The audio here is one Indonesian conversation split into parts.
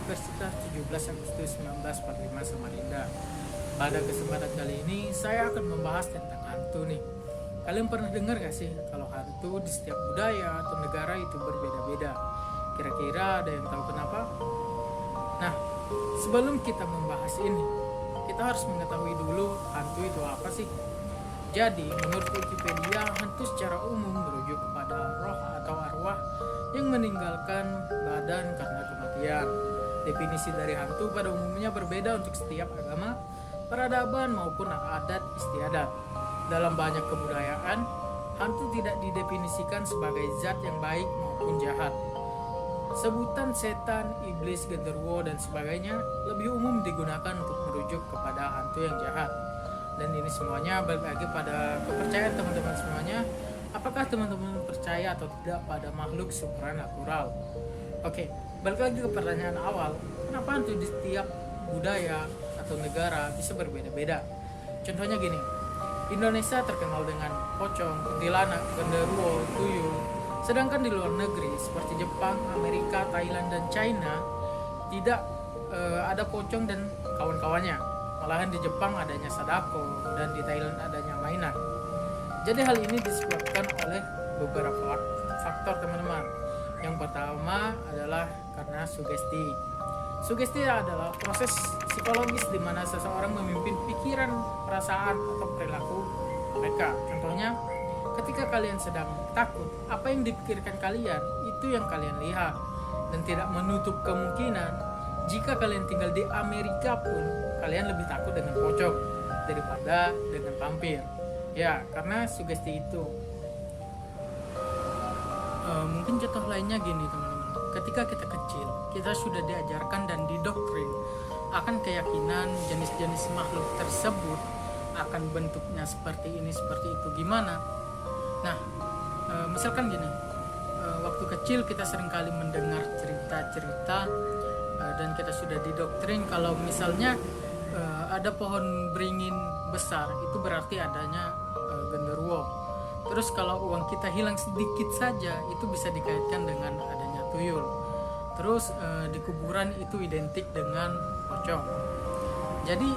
Universitas 17 Agustus 1945 Samarinda. Pada kesempatan kali ini saya akan membahas tentang hantu nih. Kalian pernah dengar gak sih kalau hantu di setiap budaya atau negara itu berbeda-beda? Kira-kira ada yang tahu kenapa? Nah, sebelum kita membahas ini, kita harus mengetahui dulu hantu itu apa sih. Jadi, menurut Wikipedia, hantu secara umum merujuk kepada roh atau arwah yang meninggalkan badan karena kematian. Definisi dari hantu pada umumnya berbeda untuk setiap agama, peradaban maupun adat istiadat. Dalam banyak kebudayaan, hantu tidak didefinisikan sebagai zat yang baik maupun jahat. Sebutan setan, iblis, genderuwo, dan sebagainya lebih umum digunakan untuk merujuk kepada hantu yang jahat. Dan ini semuanya balik lagi pada kepercayaan teman-teman semuanya. Apakah teman-teman percaya atau tidak pada makhluk supranatural? Oke, balik lagi ke pertanyaan awal. Kenapa hantu di setiap budaya atau negara bisa berbeda-beda? Contohnya gini, Indonesia terkenal dengan pocong, kuntilanak, genderuwo, tuyul. Sedangkan di luar negeri seperti Jepang, Amerika, Thailand, dan China tidak ada pocong dan kawan-kawannya. Malahan di Jepang adanya sadako dan di Thailand adanya mainan. Jadi hal ini disebabkan oleh beberapa faktor teman-teman. Yang pertama adalah karena sugesti. Sugesti adalah proses psikologis di mana seseorang memimpin pikiran, perasaan, atau perilaku mereka. Contohnya, ketika kalian sedang takut, apa yang dipikirkan kalian itu yang kalian lihat. Dan tidak menutup kemungkinan jika kalian tinggal di Amerika pun kalian lebih takut dengan pocong daripada dengan vampir. Ya, karena sugesti itu. Mungkin contoh lainnya gini teman-teman. Ketika kita kecil, kita sudah diajarkan dan didoktrin akan keyakinan jenis-jenis makhluk tersebut akan bentuknya seperti ini, seperti itu. Gimana? Nah, misalkan gini, waktu kecil kita seringkali mendengar cerita-cerita dan kita sudah didoktrin kalau misalnya ada pohon beringin besar, itu berarti adanya genderuwo. Terus kalau uang kita hilang sedikit saja, itu bisa dikaitkan dengan adanya tuyul. Terus di kuburan itu identik dengan pocong. Jadi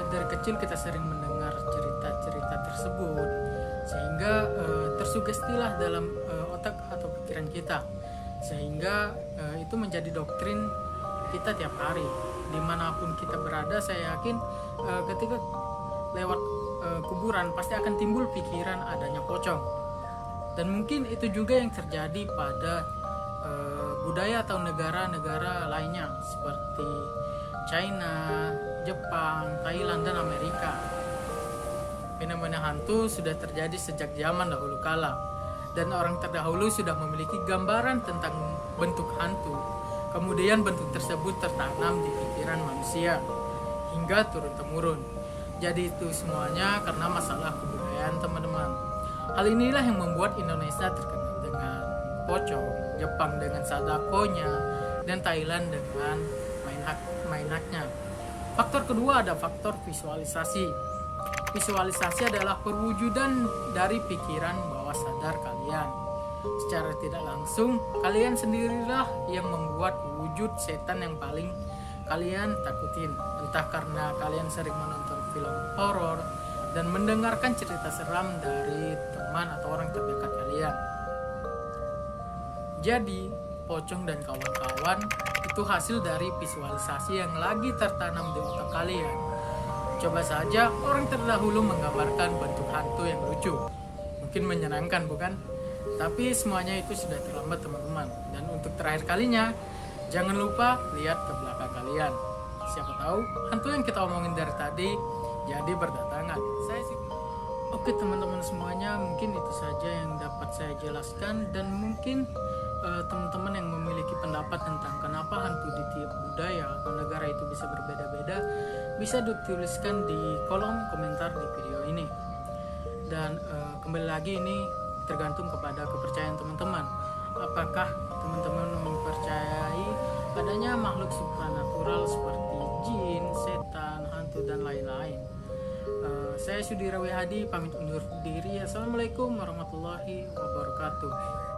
dari kecil kita sering mendengar cerita-cerita tersebut, sehingga tersugestilah dalam otak atau pikiran kita, sehingga itu menjadi doktrin kita tiap hari. Dimanapun kita berada, saya yakin ketika lewat kuburan pasti akan timbul pikiran adanya pocong. Dan mungkin itu juga yang terjadi pada budaya atau negara-negara lainnya seperti China, Jepang, Thailand, dan Amerika. Fenomena hantu sudah terjadi sejak zaman dahulu kala, dan orang terdahulu sudah memiliki gambaran tentang bentuk hantu. Kemudian bentuk tersebut tertanam di pikiran manusia hingga turun-temurun. Jadi itu semuanya karena masalah kebudayaan teman-teman. Hal inilah yang membuat Indonesia terkenal dengan pocong, Jepang dengan sadakonya, dan Thailand dengan mainaknya. Faktor kedua ada faktor visualisasi. Visualisasi adalah perwujudan dari pikiran bawah sadar kalian. Secara tidak langsung, kalian sendirilah yang membuat wujud setan yang paling kalian takutin. Entah karena kalian sering menonton film horor dan mendengarkan cerita seram dari teman atau orang terdekat kalian. Jadi, pocong dan kawan-kawan itu hasil dari visualisasi yang lagi tertanam di otak kalian. Coba saja orang terdahulu menggambarkan bentuk hantu yang lucu. Mungkin menyenangkan, bukan? Tapi semuanya itu sudah terlambat teman-teman. Dan untuk terakhir kalinya, jangan lupa lihat ke belakang kalian. Siapa tahu hantu yang kita omongin dari tadi jadi berdatangan. Oke teman-teman semuanya, mungkin itu saja yang dapat saya jelaskan. Dan mungkin teman-teman yang memiliki pendapat tentang kenapa hantu di tiap budaya atau negara itu bisa berbeda-beda, bisa dituliskan di kolom komentar di video ini. Dan kembali lagi ini tergantung kepada kepercayaan teman-teman. Apakah teman-teman mempercayai adanya makhluk supranatural seperti jin, setan, hantu, dan lain-lain? Saya Sudira W. Hadi pamit undur diri. Assalamualaikum warahmatullahi wabarakatuh.